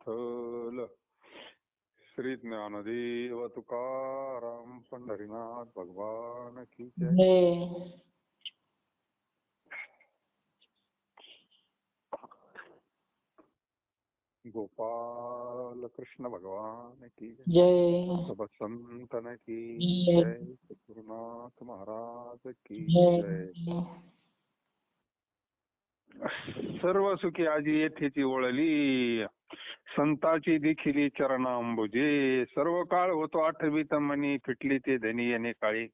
विठ्ठल श्री ज्ञानदेव तुकाराम पंढरीनाथ भगवान की जय. जय. गोपाल कृष्ण भगवान की जय. जय. सब संतन की जय. जय. गुरुनाथ महाराज की जय. जय. सर्व सुखी आजी येथेची वळली, संताची देखिली चरणांबुजे. सर्व काळ होतो आठवीत मनी, फिटली ते धनी येणे काळी.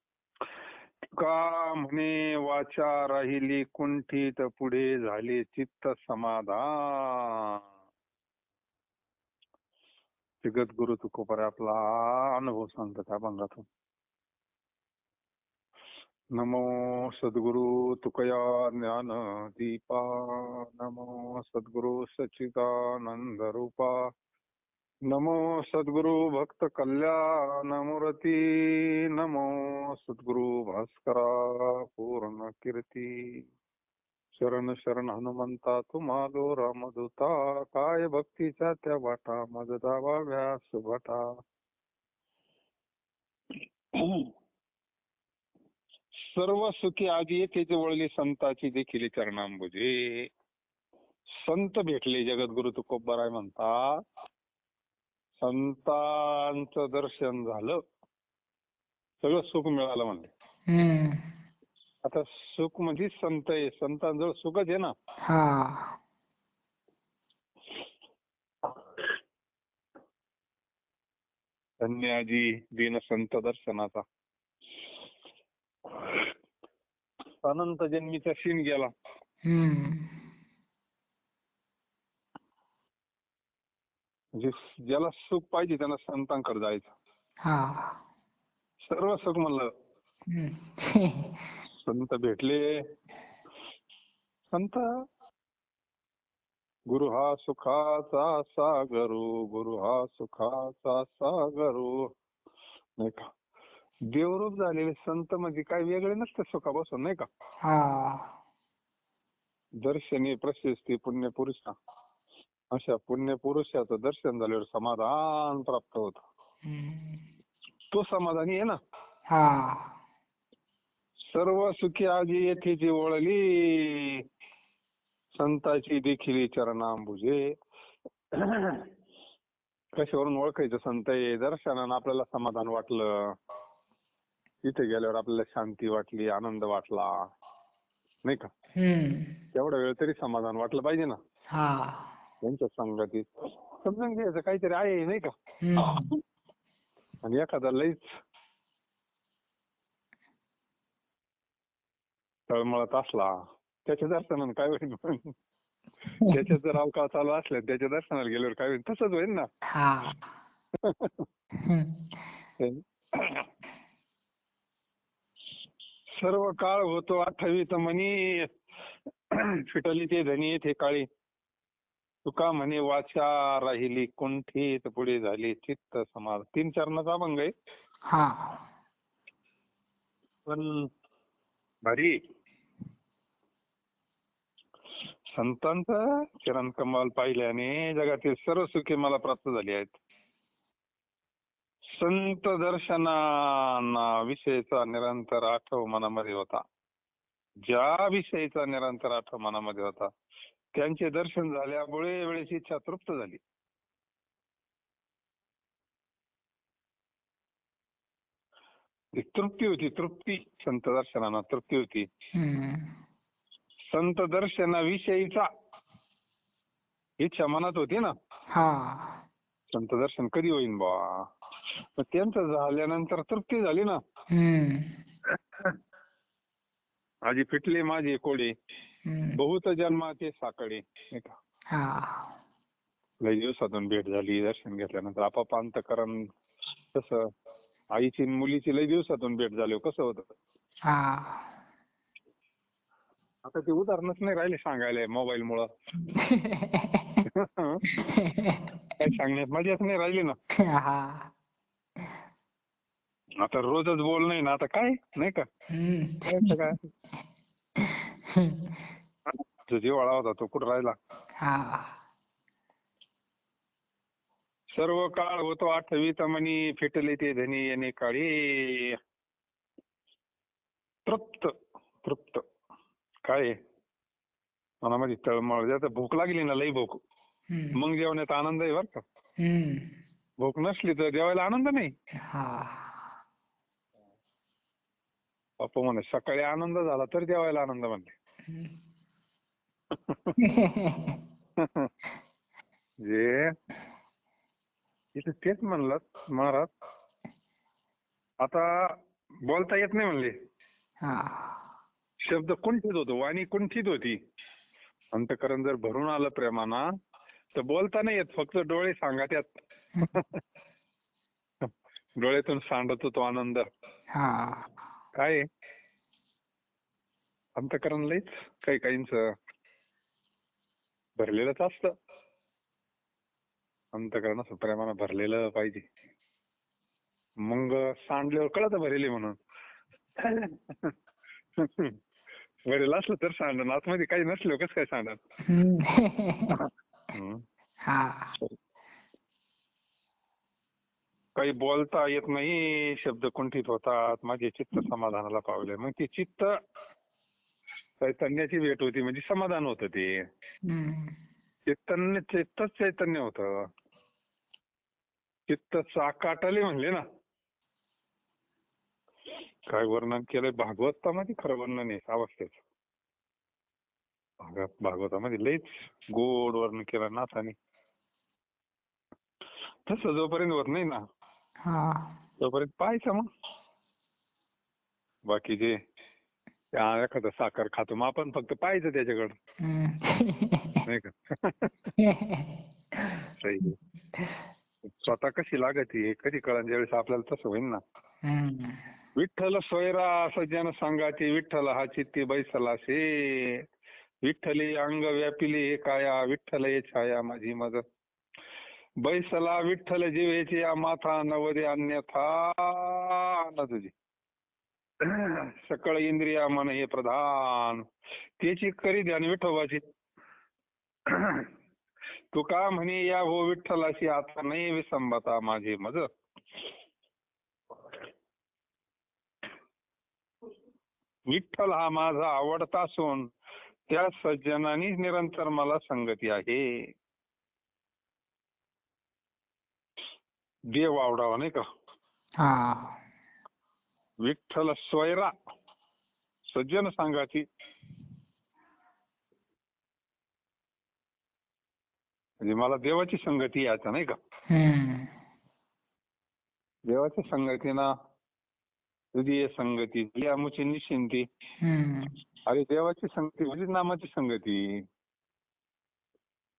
का म्हणे वाचा राहिली कुंठित, पुढे झाले चित्त समाधान. जगद्गुरु तुकोबाराय आपला अनुभव सांगतात त्या भागातून. नमो सद्गुरु तुकया ज्ञान दीपा, नमो सद्गुरु सच्चिदानंद रूपा, नमो सद्गुरु भक्त कल्याण मूर्ती, नमो सद्गुरु भास्करा पूर्ण कीर्ती. शरण शरण हनुमंता तुम्हालो रामदूता, काय भक्तीच्या त्या वाटा मज दावा व्यास भटा. सर्व सुखी आजी येथे वळली, संताची देखील चरणांबुजे. संत भेटले जगद्गुरु तुकोबाराय म्हणतात, संतांचं दर्शन झालं, सगळं सुख मिळालं म्हणले. आता सुख म्हणजे संत आहे, संतांजवळ सुखच आहे ना. हा. धन्य आजी दिन संत दर्शनाचा. अनंत जन्मीचा शीन गेला. म्हणजे ज्याला सुख पाहिजे त्याला संतांकडे जायचं. हा. सर्व सुख म्हणलं. संत भेटले. संत गुरु हा सुखाचा सागरू, गुरु हा सुखाचा सागरू, नाही का. देवरूप झालेले संत म्हणजे काय वेगळे नसते सुखापासून, नाही का. दर्शनी प्रशस्ती पुण्यपुरुष, अशा पुण्यपुरुषाचं दर्शन झाल्यावर समाधान प्राप्त होत. तो समाधानी आहे ना. सर्व सुखी आजी येथे जी वळली, संताची देखील चरणांबुजे. कशावरून ओळखायचं संत आहे? दर्शनानं आपल्याला समाधान वाटलं, तिथे गेल्यावर आपल्याला शांती वाटली, आनंद वाटला, नाही का. तेवढा वेळ तरी समाधान वाटलं पाहिजे ना त्यांच्या संगतीत. समजून घ्यायचं काहीतरी आहे, नाही का. आणि एखादा लईच तळमळत असला, त्याच्या दर्शनानं काय होईल? त्याच्या जर अवकाळ चालू असल्या त्याच्या दर्शनाला गेल्यावर काय होईल? तसंच होईल ना. सर्व काळ होतो आठवीत मनी, फिटली ते धनी येथे काळी. तुका म्हणे वाचा राहिली कुंठित, पुढे झाली चित्त समाधान. 3 चरणाचा अभंग आहे. पण भारी. संतांचं चरण कमल पाहिल्याने जगातील सर्व सुखे मला प्राप्त झाली आहेत. संत दर्शनाना विषयीचा निरंतर आठव मनामध्ये होता. ज्या विषयीचा निरंतर आठव मनामध्ये होता, त्यांचे दर्शन झाल्यामुळे वेळेची इच्छा तृप्त झाली. तृप्ती होती, तृप्ती. संत दर्शनाना तृप्ती होती. संत दर्शनाविषयीचा इच्छा मनात होती ना. संत दर्शन कधी होईन बा. त्यांचं झाल्यानंतर तृप्ती झाली ना. आजी फिटले माझे कोडे, बहुत जन्माचे साकडे, नाही का. लई दिवसातून भेट झाली, दर्शन घेतल्यानंतर आपाप अंतःकरण कसं, आईची मुलीची लई दिवसातून भेट झाली कसं होतं. आता ते उदाहरणच नाही राहिले सांगायला मोबाईल मुळे. काय सांगण्यात मजाच नाही राहिली ना. आता रोजच बोल नाही ना, आता काय, नाही का. काय जो जिव्हाळा होता तो कुठं राहिला. सर्व काळ होतो आठवीत मनी, फिटले ते धनी येणे काळी. तृप्त तृप्त काय आहे? मनामध्ये तळमळ, जर भूक लागली ना, लई भूक, हम्म. मग जेवण्यात आनंद आहे बरं का. हम्म. भूक नसली तर जेवायला आनंद नाही. हा. पप्पा म्हणे सकाळी आनंद झाला तर जेवायला आनंद म्हणले. हम्म. जे इथे तेच म्हणलं महाराज, आता बोलता येत नाही म्हणले, हा. शब्द कुंठित होतो, वाणी कुंठित होती. अंतःकरण जर भरून आलं प्रेमाना तर बोलता नाही येत, फक्त डोळे सांगत्यात. डोळ्यातून सांडतो तो आनंद. हा. काय आहे? अंतःकरण लईच काही काहींचं भरलेलंच असतं. अंतःकरण असं प्रेमानं भरलेलं पाहिजे, मग सांडल्यावर कळतं भरेले म्हणून. भरेलं असलं तर सांडण, आतमध्ये काही नसलं कसं काय सांडण. हम्म. हा. काही बोलता येत नाही, शब्द कुंठित होतात, माझे चित्त समाधानाला पावले. मग ती चित्त चैतन्याची भेट होती म्हणजे समाधान होतं ते. हम्म. चित्तच चैतन्य होतं. चित्त चाकाटले म्हणले ना, काय वर्णन केलंय भागवतामध्ये, खरं वर्णन आहे अवस्थेचं. भागवतामध्ये लईच गोड वर्णन केलं नाथाने. तसं जोपर्यंत होत नाही ना हा. तोपर्यंत पाहायचं. मग बाकी जे एखादं साखर खातो मग आपण फक्त पाहायचं त्याच्याकडं, हम्म. नाही का. सही आहे. स्वतः कशी लागती कधी कळण, ज्यावेळेस आपल्याला तसं होईल ना. हम्म. विठ्ठल सोयरा सज्जन संगाती, विठ्ठल हा चित्ती बैसलासे. विठ्ठली अंग व्यापिली हे काया, विठ्ठल हे छाया माझी मज. बैसला विठ्ठल जीवेची या माथा, नवदे अन्यथा न तुझी. सकळ इंद्रिया मन हे प्रधान, त्याची करी ध्यान विठोबाची. तुका म्हणे या हो विठ्ठलाशी, आता नाही विसंबता माझे मज. विठ्ठल हा माझा आवडता असून त्या सज्जनानी निरंतर मला संगती आहे. देव आवडावा नाही का. हा. विठ्ठल स्वैरा सज्जन सांगाती, म्हणजे मला देवाची संगती आहे आता नाही का. हम्म. देवाच्या संगतीना तुझी संगती तुझी आमुची निश्चिंती. हम्म. अरे देवाची संगती म्हणजे नामाची संगती.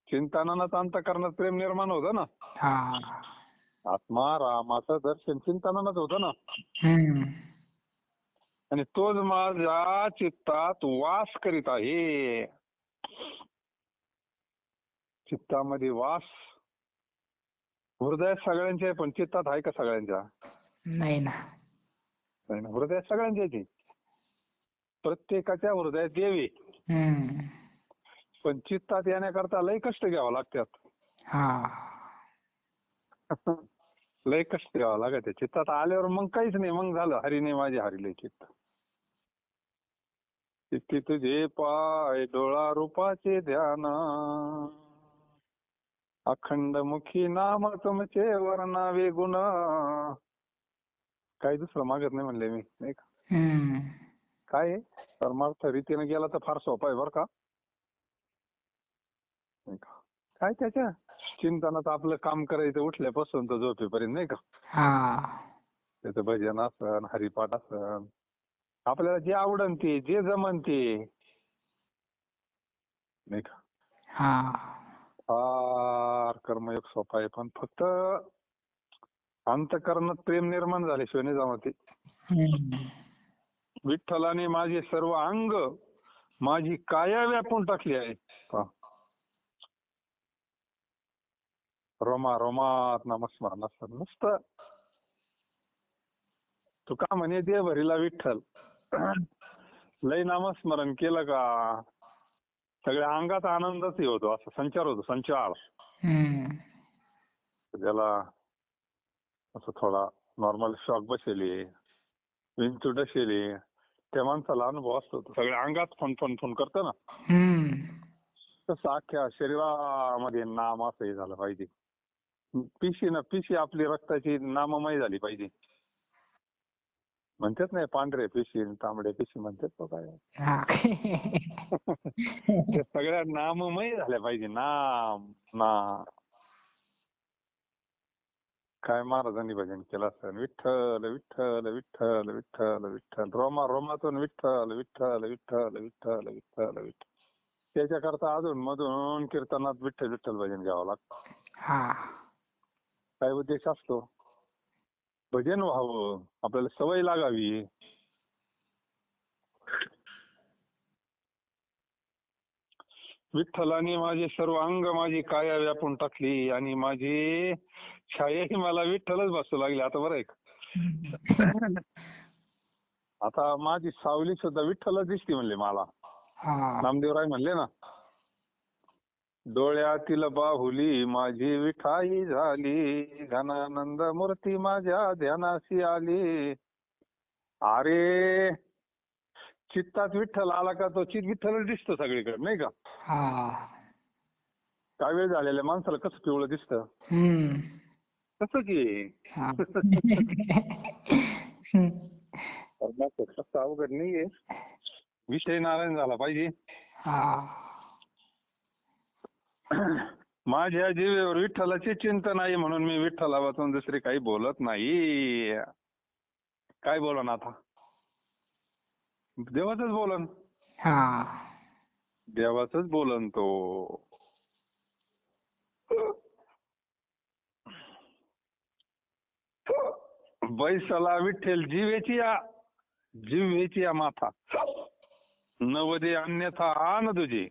चिंतनानं अंतःकरणात प्रेम निर्माण होतं ना. हा. आत्मा रामाचं दर्शन चिंतनानंच होतं ना. हम्म. आणि तोच माझ्या चित्तात वास करीत आहे. चित्तामध्ये वास हृदयात सगळ्यांचे आहे, पण चित्तात आहे का सगळ्यांच्या? नाही ना. नाही ना, हृदयात सगळ्यांचे आहे. प्रत्येकाच्या हृदयात देव आहे, हम्म. पण चित्तात येण्याकरता लय कष्ट घ्यावं लागतात. हा. लय कष्ट घ्यावं लागत. चित्तात आल्यावर मग काहीच नाही, मग झालं हरीने माझे हरिले चित्त. चित्ती तुझे पाय डोळा रूपाचे ध्यान, अखंड मुखी नाम तुमचे वर्णावे गुण. काही दुसरं मागत नाही म्हणले मी, नाही का. हम्म. काय आहे परमार्थ रीतीने गेला तर फार सोपा आहे बरं का. नाही का. काय त्याच्या चिंतनात आपलं काम करायचं उठल्यापासून तर झोपेपर्यंत नाही का. हा. त्याचं भजन असन, हरिपाठ असन, आपल्याला जे आवडन ते, जे जमन ते, नाही का. हा. फार कर्मयोग सोपा आहे, पण फक्त अंतःकरणात प्रेम निर्माण झाल्याशिवाय नाही जमत. हम्म. विठ्ठलाने माझे सर्व अंग, माझी काया व्यापून टाकली आहे. रोमा रोमात नामस्मरण असतं नुसतं. तुका म्हणे दे भरीला विठ्ठल, लय नामस्मरण केलं का सगळ्या अंगात आनंदच होतो, असा संचार होतो, संचार. हम्म. ज्याला असं थोडा नॉर्मल शॉक बसेली, विंचू डसेली, त्या माणसाला अनुभव असतो. तो सगळ्या अंगात फन फन फन करतं ना, तसं अख्ख्या शरीरामध्ये नाम असं हे झालं पाहिजे. पिशी आपली रक्ताची नाममय झाली पाहिजे. म्हणतात नाही पांढरे पिशी तांबडे पिशी म्हणतात तो काय. हा. त्या सगळ्या नाममय झाल्या पाहिजे. नाम नाम. काय महाराजांनी भजन केलं असतं, विठ्ठल विठ्ठल विठ्ठल विठ्ठल विठ्ठल, रोमातून विठ्ठल विठ्ठल विठ्ठल विठ्ठल विठ्ठल विठ्ठल. त्याच्याकरता अजून मधून कीर्तनात विठ्ठल विठ्ठल भजन घ्यावं लागतं. हा. काय उद्देश असतो? भजन व्हावं, आपल्याला सवय लागावी. विठ्ठलाने माझे सर्व अंग माझी काया व्यापून टाकली आणि माझी छायाही मला विठ्ठलच बसू लागली. आता बरं आहे का? आता माझी सावली सुद्धा विठ्ठलच दिसते म्हणले मला. हा. नामदेवराय म्हणले ना, डोळ्यातील बाहुली माझी विठाई झाली, घनानंद मूर्ती माझ्या ध्यानाशी आली. अरे चित्तात विठ्ठल आला का तो चित विठ्ठलच दिसतो सगळीकडे, नाही का? हा. काय वेळ झालेल्या माणसाला कसं पिवळं दिसतं, तसंच आहे. हा. तसं अवघड नाहीये. विषय नारायण झाला पाहिजे. हा. माझ्या जीवेवर विठ्ठलाचे चिंतन आहे म्हणून मी विठ्ठला वाचून दुसरे काही बोलत नाही. काय बोलन आता? देवाचंच बोलन. हा. देवाचंच बोलन तो. बैसला विठ्ठल जिव्हेची या माथा, नवदे अन्यथा आन तुझे.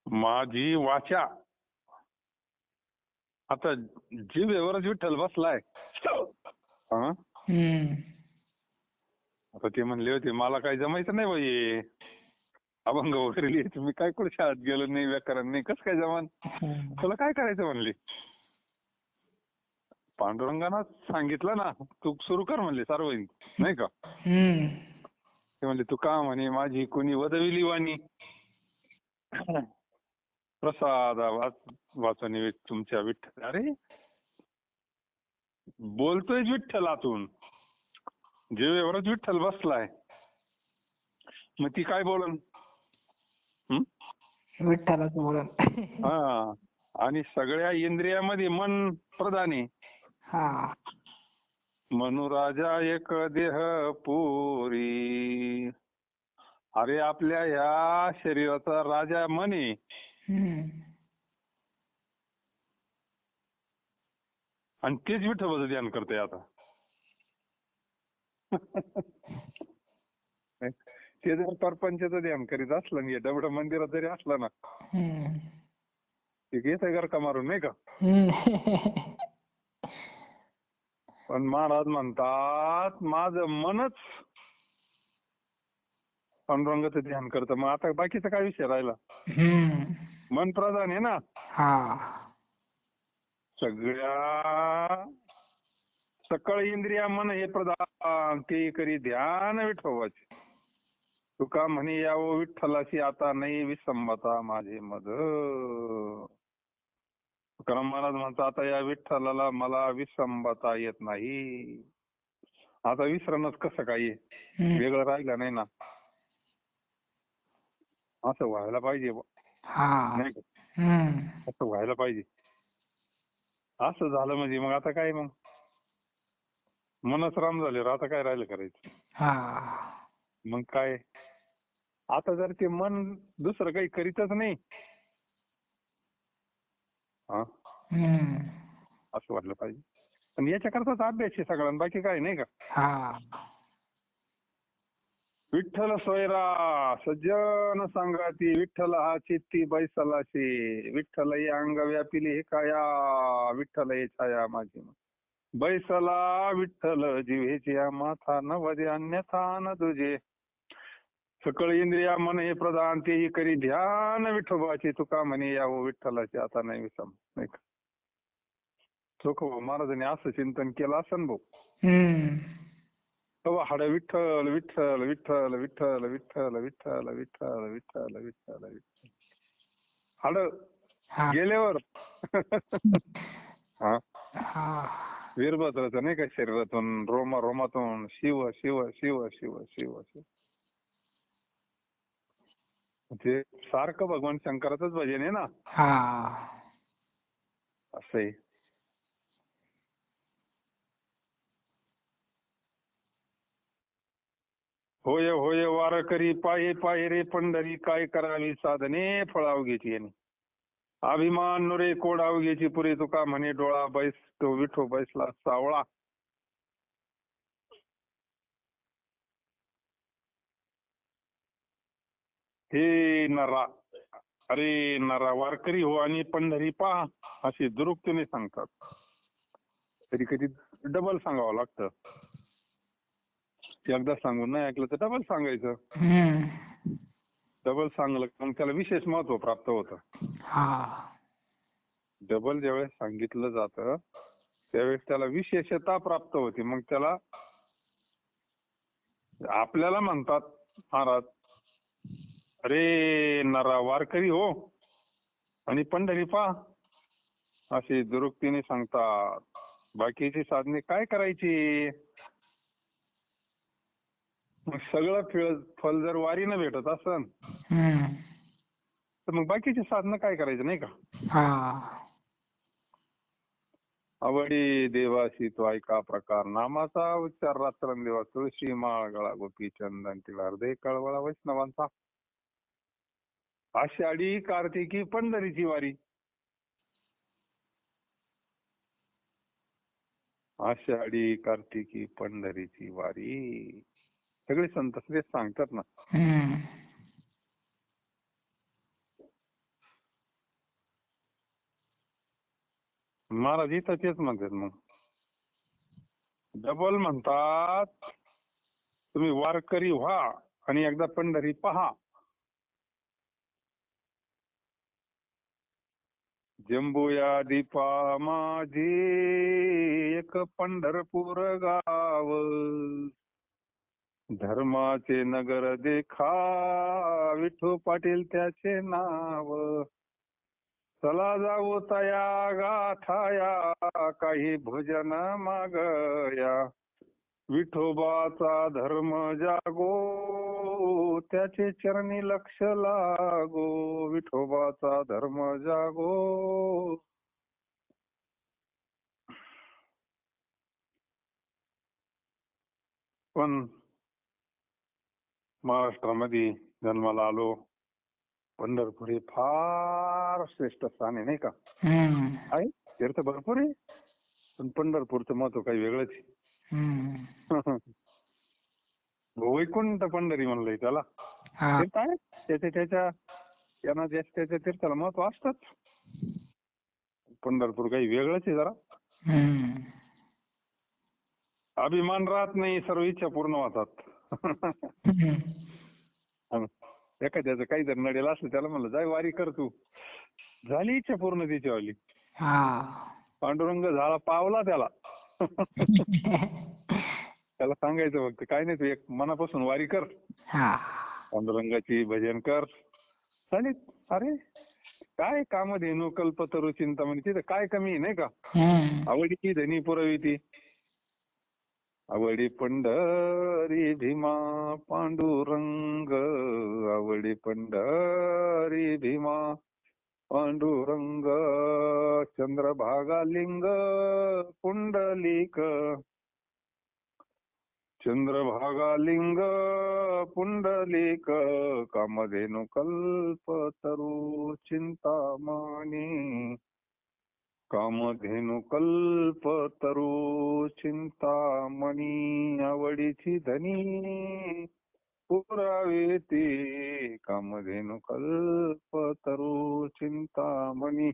माझी वाचा, आता जिभेवरच विठ्ठल बसलाय. हा? आता ते म्हणले होते मला काही जमायचं नाही बाई, अभंग वगैरे लिहायचं, मी काय कुठे शाळेत गेलो नाही, व्याकरण नाही, कसं काय जमान, तुला काय करायचं म्हणले. पांडुरंगानं सांगितलं ना, तू सुरू कर म्हणले सार्वजनिक, नाही का? ते म्हणले तू का म्हणे माझी कोणी वदविली वाणी, प्रसाद वाचनी तुमच्या विठ्ठल. अरे बोलतोय विठ्ठलातून, जीवेवरच विठ्ठल बसलाय, मग ती काय बोलन? विठ्ठलाच बोलन. हा. आणि सगळ्या इंद्रियामध्ये मन प्रधान आहे. हा. मनुराजा एक देह पुरी. अरे आपल्या ह्या शरीराचा राजा मन आहे. आणि तेच विठ्ठलाचं ध्यान करतोय आता. ते जर परपंचाचं ध्यान करीत असलं ना, डबड मंदिरात जरी असलं ना, ते घेत घर का मारून, नाही का? पण महाराज म्हणतात माझं मनच पांडुरंगाचं ध्यान करतं. मग आता बाकीचा काय विषय राहिला? मन प्रधान आहे ना. सगळ्या सकळ इंद्रिया मन हे प्रधान, ते करी ध्यान विठोबाचे. तुका म्हणे यावं विठ्ठलाशी आता नाही विसंबता माझे मध. तुकाराम महाराज म्हणतात आता या विठ्ठलाला मला विसंबता येत नाही. आता विसरणच कसं काय, वेगळं राहिलं नाही ना. असं व्हायला पाहिजे, नाही का? असं व्हायला पाहिजे. असं झालं म्हणजे मग आता काय, मग मनच राम झाले, आता काय राहिलं करायचं? मग काय, आता जर ते मन दुसरं काही करीतच नाही, असं वाटलं पाहिजे. पण याच्याकरताच अभ्यास आहे सगळ्यांना, बाकी काय नाही का? विठ्ठल सोयरा सज्जन संगाती, विठ्ठल हा चित्ती बैसलाशी, विठ्ठल हे अंग व्यापिली हे काया, विठ्ठल हे छाया माझी. बैसला विठ्ठल जिव्हेची माथा, नवदे अन्यथा न तुझे. सकळ इंद्रिया मन हे प्रधान तेही करी ध्यान विठोबाचे तुका म्हणे यावं विठ्ठलाचे आता नाही विसम. नाही का? तुकोबा महाराजांनी असं चिंतन केलं असन भाऊ. हम्म. तेव्हा हाड विठ्ठल विठ्ठल विठ्ठल विठ्ठल विठ्ठल विठ्ठल विठ्ठल विठ्ठल विठ्ठल विठ्ठल हाड हा. गेल्यावर हा हा. वीरभद्राचं नाही का शरीरातून रोमातून शिव शिव शिव शिव शिव शिव ते सारखं भगवान शंकराचंच भजन आहे ना. हा. असं आहे. होय होय वारकरी पाये पाये रे पंढरी काय करावी साधने फळावगेची यांनी अभिमान नुरे कोडावगेची पुरी तुका म्हणे डोळा बैस तो विठो बैसला सावळा. हे नरा अरे नरा वारकरी हो आणि पंढरी पहा अशी दुरुक्तीने सांगतात. कधी कधी डबल सांगावं लागतं. एकदा सांगून नाही ऐकलं तर डबल सांगायचं. हम्म. डबल सांगलं मग त्याला विशेष महत्व प्राप्त होतं. हा. डबल ज्यावेळेस सांगितलं जातं त्यावेळेस त्याला विशेषता प्राप्त होते. मग त्याला आपल्याला म्हणतात महाराज अरे नरा वारकरी हो आणि पंढरी पहा अशी दुरुक्तीने सांगतात. बाकीची साधने काय करायची. मग सगळं फल जर वारीनं भेटत असन हम्म. तर मग बाकीची साधनं काय करायचं नाही का. हा. आवडी देवाशी तो ऐका प्रकार नामाचा उच्चार रात्रंदिवस तुळशी माळ गळा गोपी चंदन तिला हृदय कळवळा वैष्णवांचा. आषाढी कार्तिकी पंढरीची वारी. आषाढी कार्तिकी पंढरीची वारी सगळे संत तेच सांगतात ना. हम्म. महाराज इथं तेच म्हणतात. मग डबल म्हणतात तुम्ही वारकरी व्हा आणि एकदा पंढरी पहा. जंबूया दीपा माझी एक पंढरपूर गाव धर्माचे नगर देखा विठू पाटील त्याचे नाव चला जाऊ तया गाठाया काही भोजन मागया विठोबाचा धर्म जागो त्याचे चरणी लक्ष लागो विठोबाचा धर्म जागो. पण महाराष्ट्रामध्ये जन्माला आलो. पंढरपूर हे फार श्रेष्ठ स्थान आहे नाही का. हम्म. आहे तीर्थ भरपूर आहे पण पंढरपूरचं महत्व काही वेगळंच आहे. हम्म. वैकुंठ पंढरी म्हणलंय त्याला. हा. तीर्थ आहे त्याच्या यांना त्याच्या तीर्थाला महत्व असतंच. पंढरपूर काही वेगळंच आहे जरा. हम्म. अभिमान राहत नाही सर्व इच्छा पूर्ण होतात. हम्म. एखाद्याचं काही जर नडेल असलं त्याला म्हणलं जाय वारी कर तू झाली इच्छा पूर्ण तिच्यावाली. हा. पांडुरंग झाला पावला त्याला. त्याला सांगायचं फक्त काय नाही तू एक मनापासून वारी कर. हा. पांडुरंगाची भजन कर चालेल. अरे काय कामधेनू कल्पतरू चिंतामणी तिथं काय कमी आहे नाही का. हम्म. आवडीची धनी पुरविती आवडी पंढरी भीमा पांडुरंग आवडी पंढरी भीमा पांडुरंग चंद्रभागा लिंग पुंडलिक चंद्रभागा लिंग पुंडलिक कामधेनु कल्पतरू चिंतामणी कामधेनु कल्पतरू चिंतामणी आवडीची धनी पुरावेती कामधेनु कल्पतरू चिंतामणी.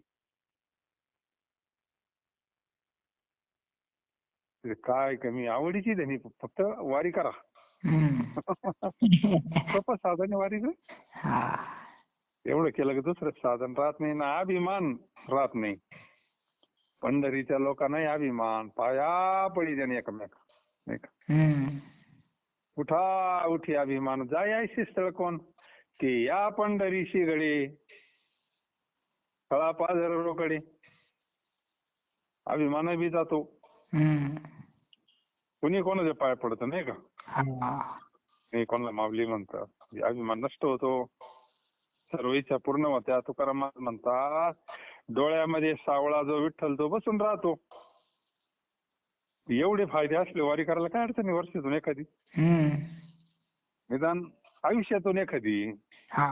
काय कमी आवडीची धनी फक्त वारी करा. हम्म. सोपं साधन आहे वारीचं. हा. एवढं केलं की दुसरं साधन राहत नाही ना, अभिमान राहत नाही. पंढरीच्या लोकांनाही अभिमान, पाया पडी त्याने एकमेक नाही का. हम्म. उठा उठी अभिमान, जायायशी स्थळ कोण की या पंढरीशी गडे, फळा पाझर रोकडे. अभिमान बी जातो. हम्म. कुणी कोणाच्या पाय पडतं नाही का. हा. मी कोणाला माऊली म्हणतं, अभिमान नष्ट होतो. सर्व इच्छा पूर्ण होत्या. तुकाराम महाराज म्हणतात, डोळ्यामध्ये सावळा जो विठ्ठल तो बसून राहतो. एवढे फायदे असले वारी करायला काय अडचण आहे वर्षातून एखादी, हम्म. निदान आयुष्यातून एखादी. हा.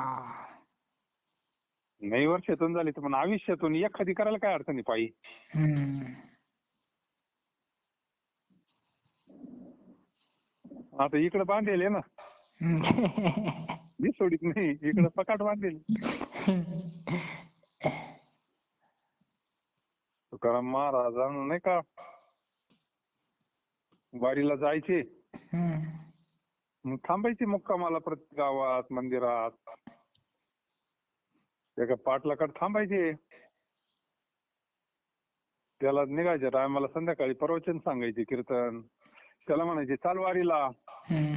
नाही वर्षातून झाली तर पण आयुष्यातून एखादी करायला काय अडचण आहे पायी. हम्म. आता इकडे बांधेल आहे ना, मी सोडित नाही, इकडे पकाट बांधेल. तुकाराम महाराजांना नाही का वारीला जायचे, हम्म. मग थांबायचे मुक्कामाला प्रत्येक गावात मंदिरात. एका पाटलाकडे थांबायचे. त्याला निघायच्या टायमाला संध्याकाळी प्रवचन सांगायचे, कीर्तन. त्याला म्हणायचे चाल वारीला. हम्म.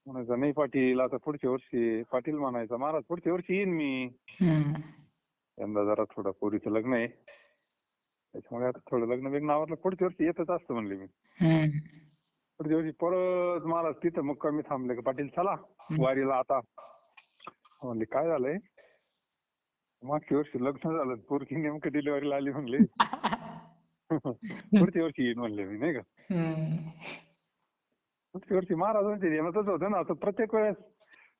म्हणायचं नाही पाटील आता पुढच्या वर्षी. पाटील म्हणायचा महाराज पुढच्या वर्षी येईन मी. हम्म. यंदा जरा थोडं पोरीचं लग्न आहे, त्याच्यामुळे आता थोडं लग्न बिग्न आवरलं, पुढच्या वर्षी येतच असतं म्हणले मी. हम्म. पुढच्या वर्षी परत महाराज तिथं मुक्कामी थांबले का पाटील चला वारीला आता. म्हणले काय झालंय, मागच्या वर्षी लग्न झालं, पोरगी नेमकं डिलिव्हरीला आली म्हणले. पुढच्या वर्षी येईन म्हणले मी नाही का. हम्म. पुढच्या वर्षी महाराजांचे येणंच होतं ना. आता प्रत्येक वेळेस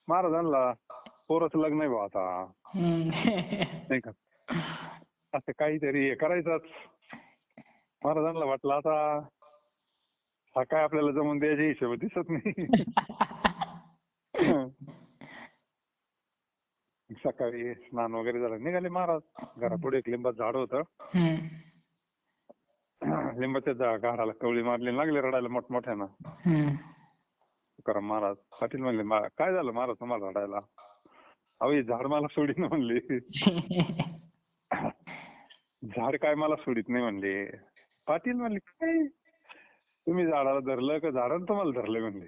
महाराजांना पोराचं लग्न आहे बा आता हम्म. नाही का, असं काहीतरी हे करायचंच. महाराजांना वाटलं आता हा काय आपल्याला जमून द्यायचे हिशोब दिसत नाही. सकाळी स्नान वगैरे झालं, निघाले महाराज. घरापुढे एक लिंबाचं झाड होतं. हम्म. लिंबाच्या झाडाला कवळी मारली, लागले रडायला मोठमोठ्यानं. हम्म. तुकाराम महाराज पाटील म्हणले काय झालं महाराज तुम्हाला रडायला. अहो हे झाड मला सोडीत नाही म्हणले. झाड काय मला सोडित नाही म्हणले. पाटील म्हणले काय तुम्ही झाडाला धरलं का झाडानं तुम्हाला धरलंय म्हणले.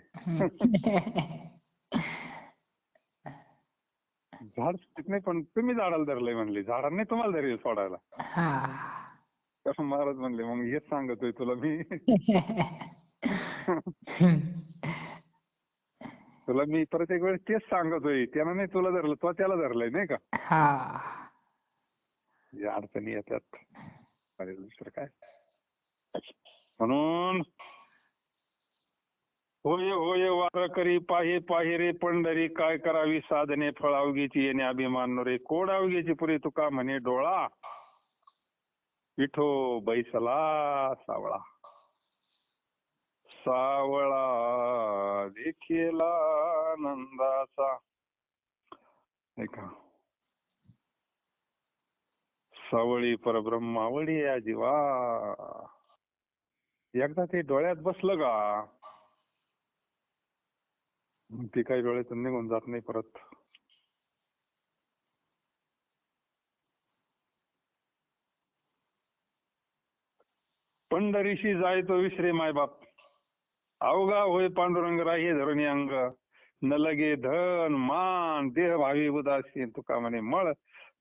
झाड सोडित नाही पण तुम्ही झाडाला धरलंय म्हणले, झाडांनी तुम्हाला धरेल सोडायला. हा. तर महाराज म्हणले मग हेच सांगतोय तुला मी. तुला मी प्रत्येक वेळेस तेच सांगतोय, त्यानं नाही तुला धरलं, तो त्याला धरलंय नाही का. हा. या अडचणी येतात, अरे दुसरं काय. म्हणून होय होय वार करी पाहे पाहे रे पंढरी, काय करावी साधने फळ अवघेची येणे अभिमान रे. कोड अवघेची पुरी तुका म्हणे डोळा, विठो बैसला सावळा. सावळा देखीला नंदाचा नाही का. सावळी परब्रह्मावळी या जीवा. एकदा ते डोळ्यात बसलं का ते काही डोळ्यातून निघून जात नाही परत. पंढरीशी जाय तो विसरे मायबाप, अवघा होय पांडुरंग राही धरुणी अंग. न लगे धन मान देह भावी उदासीन, तुका म्हणे मळ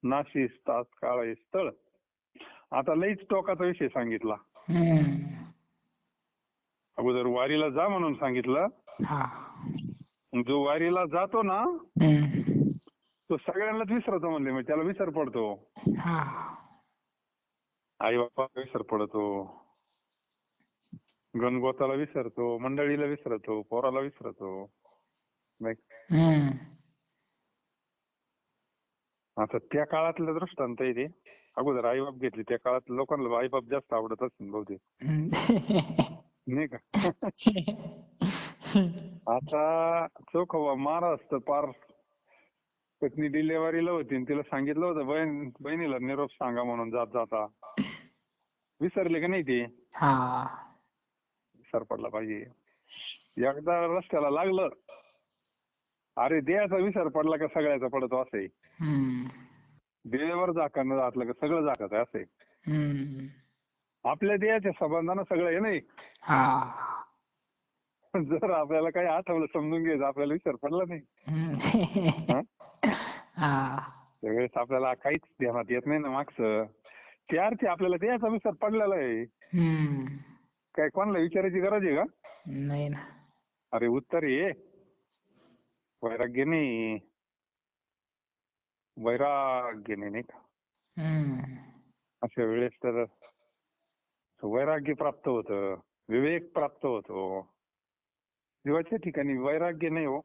नाशी तात्काळ स्थळ. आता लईच टोकाचा विषय सांगितला. हम्म. अगोदर वारीला जा म्हणून सांगितलं. हा. जो वारीला जातो ना हम्म. तो सगळ्यांनाच विसरतो म्हणले, म्हणजे त्याला विसर पडतो. हा. आई बापाला विसर पडतो, गणगोताला विसरतो, मंडळीला विसरतो, पोराला विसरतो नाही. हम्म. आता त्या काळातलं दृष्टांत आहे ते. अगोदर आई बाप घेतली, त्या काळात लोकांना आई बाप जास्त आवडत असतील बहुतेक नाही का. आता चोखवा महाराज तर पार पत्नी डिलेव्हरीला होती, तिला सांगितलं होतं बहिणीला निरोप सांगा म्हणून जात जाता. विसरले का नाही ते. हा. विसर पडला पाहिजे. एकदा रस्त्याला लागलं, अरे देहाचा विसर पडला का सगळ्याचा पडतो असं आहे. हम्म. देवावर झाकण घातलं का सगळं झाकत आहे असं आहे. हम्म. आपल्या देहाच्या संबंधानं सगळं आहे नाही. हा. जर आपल्याला काही आठवलं समजून घ्यायचं, आपल्याला विसर पडला नाही. हम्म. हा? हा. त्यावेळेस आपल्याला काहीच ध्यानात येत नाही ना मागचं. त्या अर्थी आपल्याला देहाचा विसर पडलेला आहे. हम्म. काय कोणाला विचारायची गरज आहे का? नाही ना. अरे उत्तर आहे वैराग्य नाही. वैराग्य नाही का. हम्म. अशा वेळेस तर वैराग्य प्राप्त होतं, विवेक प्राप्त होतो. जीवाच्या ठिकाणी वैराग्य नाही हो.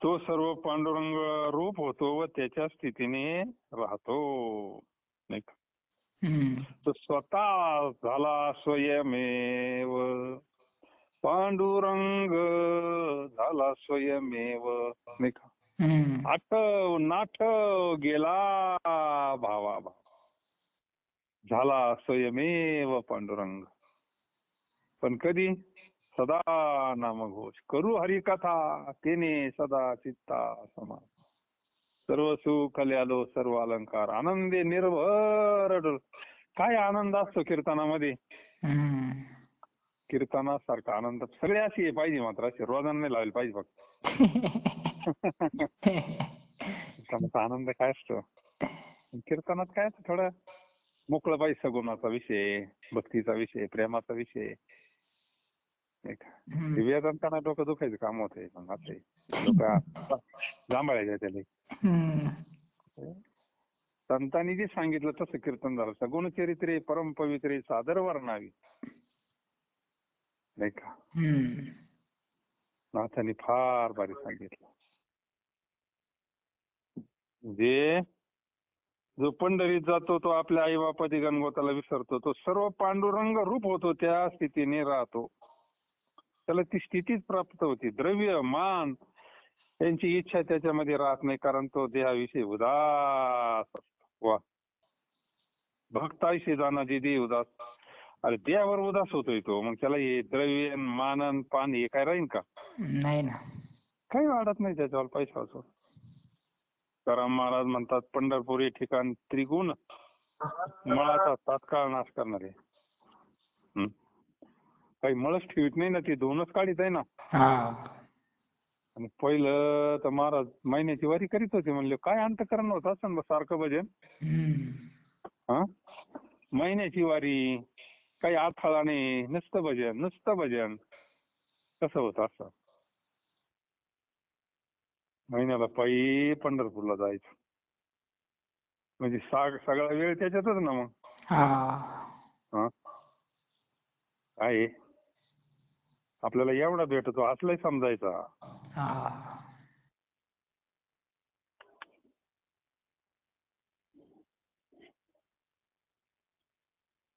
तो सर्व पांडुरंग रूप होतो व त्याच्या स्थितीने राहतो, नाही का. हम्म. तो स्वतः झाला स्वयमेव, पांडुरंग झाला स्वयमेव, नाही का. हम्म. आठव नाठव गेला भावा भावा, झाला स्वयमेव पांडुरंग. पण कधी? सदा नामघोष करू हरिकथा, तेने सदा चित्ता समा. सर्व सुख आलो सर्व अलंकार, आनंदे निर्भर. काय आनंद असतो कीर्तनामध्ये. हम्म. कीर्तनासारखा आनंद सगळे अशी पाहिजे, मात्र असे रोजानं नाही लावले पाहिजे फक्त. कीर्तनाचा आनंद काय असतो, कीर्तनात काय असतं थोडं मोकळं पाहिजे. सगुणाचा विषय, भक्तीचा विषय, प्रेमाचा विषय, नाही का. हम्म. वेदांताना डोकं दुखायचं काम होतंय. मग असं डोकं जांभळायचं त्याला. हम्म. संतांनी जे सांगितलं तसं कीर्तन झालं. सगुण चरित्रे परम पवित्रे सादर वर्णावी, नाही का. हम्म. नाथांनी फार भारी सांगितलं. जे जो पंढरीत जातो तो आपल्या आई बापाची गणगोताला विसरतो, तो सर्व पांडुरंग रूप होतो, त्या स्थितीने राहतो. त्याला ती स्थितीच प्राप्त होती. द्रव्य मान यांची इच्छा त्याच्यामध्ये राहत नाही, कारण तो देहाविषयी उदास असतो. वा, भक्ताविषयी जाणारी देह उदास. अरे देहावर उदास होतोय तो, मग त्याला हे द्रव्य मानन पान हे काय राहीन का? नाही ना. काही वाढत नाही त्याच्यावर पैसा असो. तुकाराम महाराज म्हणतात, पंढरपूर हे ठिकाण त्रिगुण मळाचा तात्काळ नाश करणारे. काही मळच ठेवीत नाही ना, ती दोनच काढीत आहे ना. हा. आणि पहिलं तर महाराज महिन्याची वारी करीत होते. म्हणले काय अंतकरण होत असं सारखं भजन. हम्म. हा, महिन्याची वारी, काही अडथळा नाही, नुसतं भजन नुसतं भजन. कसं होतं असं? महिन्याला पायी पंढरपूरला जायचं म्हणजे सगळा वेळ त्याच्यातच ना मग. हा. हा, काय आहे? आपल्याला एवढा भेटतो असलाही समजायचा. हा.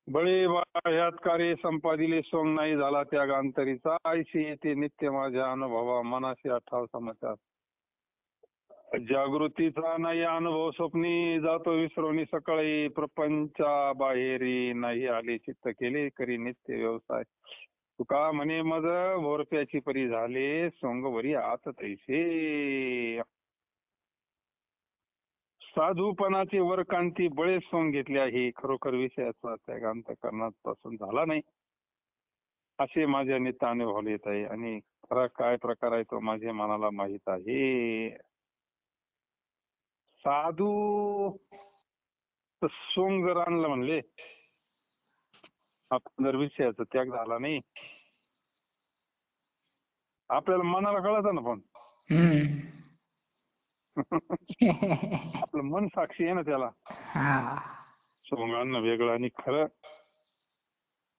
बळे बा ह्यात कार्य संपादिले सोंग नाही झाला त्याग अंतरीचा, ऐशी येते नित्य माझ्या अनुभवा मनाशी आठाव समाचार. जागृतीचा नाही अनुभव स्वप्नी जातो विसरून सकाळी, प्रपंचा बाहेरी नाही आले चित्त केले करी नित्य व्यवसाय. तुका म्हणे मज भोरप्याची परी झाले सोंगवरी आत तैसे. साधूपणाचे वरकांती बळे सोंग घेतले आहे, खरोखर विषयाचा त्याग अंतःकरणात पासून झाला नाही असे माझ्या नित्य अनुभव येत आहे. आणि खरा काय प्रकार आहे तो माझ्या मनाला माहित आहे. साधू सोंग जर आणलं म्हणले, आपण जर विषयाचा त्याग झाला नाही, आपल्याला मनाला कळत ना. पण हम्म. आपलं मन साक्षी आहे ना त्याला. हा. सोंग आणणं वेगळं आणि खरं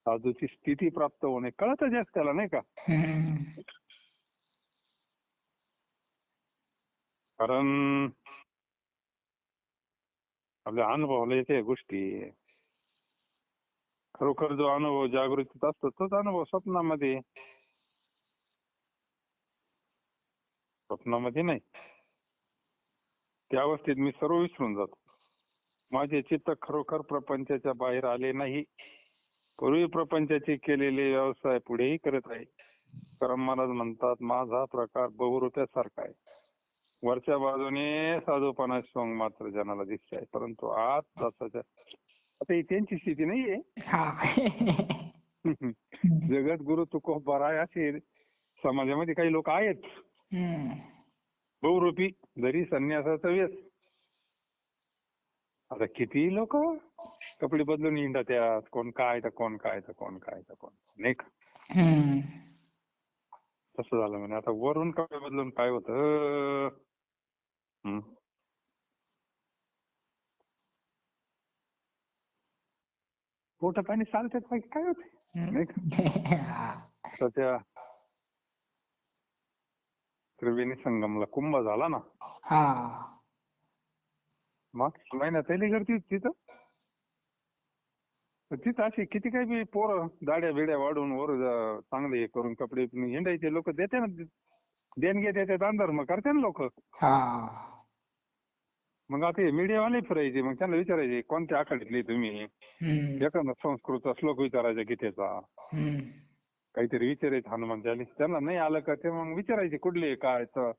साधूची स्थिती प्राप्त होणे कळत जास्त त्याला, नाही का. हम्म. कारण आपल्या अनुभवाला येते गोष्टी. खरोखर जो अनुभव जागृतीत असतो तोच अनुभव स्वप्नामध्ये नाही. त्या अवस्थेत मी सर्व विसरून जातो. माझे चित्त खरोखर प्रपंचाच्या बाहेर आले नाही. पूर्वी प्रपंचाचे केलेले व्यवसाय पुढेही करत आहे. करम महाराज म्हणतात, माझा प्रकार बहुरूप्यासारखा आहे. वरच्या बाजूने साधूपणाचे सोंग मात्र जनाला दिसत आहे, परंतु आत दासाच्या आता ही त्यांची स्थिती नाहीये. हा. जगत गुरु तुकोबा राय असे समाजामध्ये काही लोक आहेत हम्म. बहुरूपी, जरी संन्यासाचा वेश. आता किती लोक कपडे बदलून हिंडा त्यात, कोण काय तर कोण काय तर कोण काय तर कोण, नाही का? हम्म. तसं झालं म्हणे. आता वरून कपडे बदलून काय होतं? पोट पाणी चालतात पाहिजे, काय होते, नाही का? हा. तर त्या त्रिवेणी संगमला कुंभ झाला ना, हा. मागच्या महिन्यात पहिली गर्दी होती तिथं. तर तिथं अशी किती काही बी पोरं दाड्या बिड्या वाढून वर चांगले हे करून कपडे हिंडायचे लोक देते ना, देणगे देते, दान धर्म करते ना लोक. हा. मग आता हे मीडियावाले फिरायचे, मग त्यांना विचारायचे कोणत्या आखाडीतले तुम्ही, हम्म. एखादा संस्कृतचा श्लोक विचारायचा गीतेचा, हम्म. काहीतरी विचारायचं हनुमान चालीस. त्यांना नाही आलं का ते मग विचारायचे कुठले काय, तर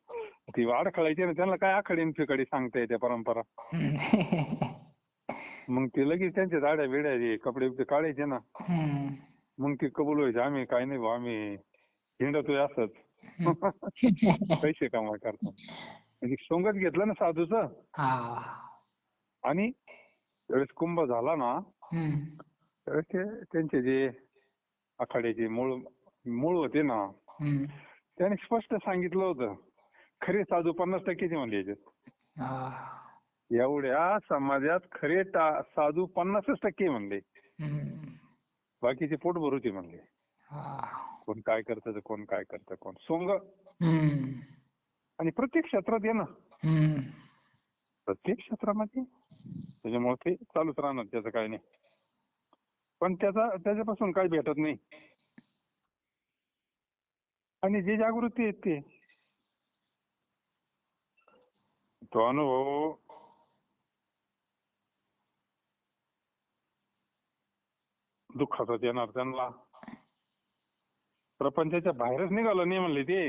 ती अडखळायची ना, त्यांना काय आखाडी फिकाडी सांगता येते परंपरा. हम्म. मग ते लगेच त्यांच्या दाड्या बिड्या कपडे बिपडे काढायचे ना, हम्म. मग ते कबूल व्हायचे, आम्ही काय नाही भाऊ, आम्ही हिंडतोय असंच. पैसे कमाई करतो म्हणजे सोंगत घेतलं ना साधूचं. हा. आणि त्यावेळेस कुंभ झाला ना, हम्म. त्यावेळेस ते त्यांचे जे आखाड्याचे मूळ मूळ होते ना, हम्म. त्याने स्पष्ट सांगितलं होतं, खरे साधू 50%चे म्हणले याच्यात. हा. एवढ्या समाजात खरे साधू 50% म्हणले, हम्म. बाकीचे पोट भरूचे म्हणले. हा. कोण काय करतं, कोण काय करतं, कोण सोंग. हम्म. आणि प्रत्येक क्षेत्रात ये ना, हम्म. प्रत्येक क्षेत्रामध्ये, त्याच्यामुळे ते चालूच राहणार, त्याचं काही नाही. पण त्याच्यापासून काही भेटत नाही. आणि जी जागृती आहे ते, तो अनुभव दुःखाचा येणार त्यांना. प्रपंचाच्या बाहेरच निघालं नाही म्हणले ते.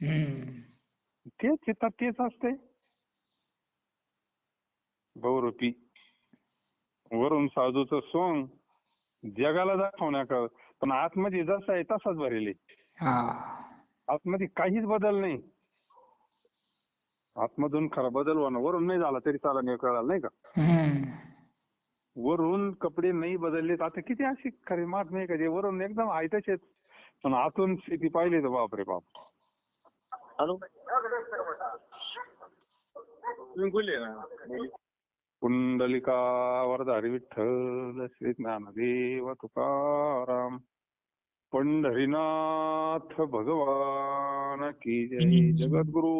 हम्म. तेच चित्तात तेच असते बहुरूपी. वरून साधूचं सोंग जगाला दाखवण्याकर, पण आतमध्ये जसं आहे तसाच भरेल. हा. आतमध्ये काहीच बदल नाही. आतमधून खरा बदल होणं, वरून नाही झाला तरी चाला, नाही कळालं, नाही का? हम्म. वरून कपडे नाही बदलले, आता किती अशी खरी मात नाही का, जे वरून एकदम आहे तसेच, पण आतून स्थिती पाहिली तर बापरे बाप. हॅलो, तुम्ही बोलले ना. पुंडलिका वरदारी विठ्ठल श्री ज्ञानदेव तुकाराम, पंढरीनाथ भगवान की जय. जगद्गुरु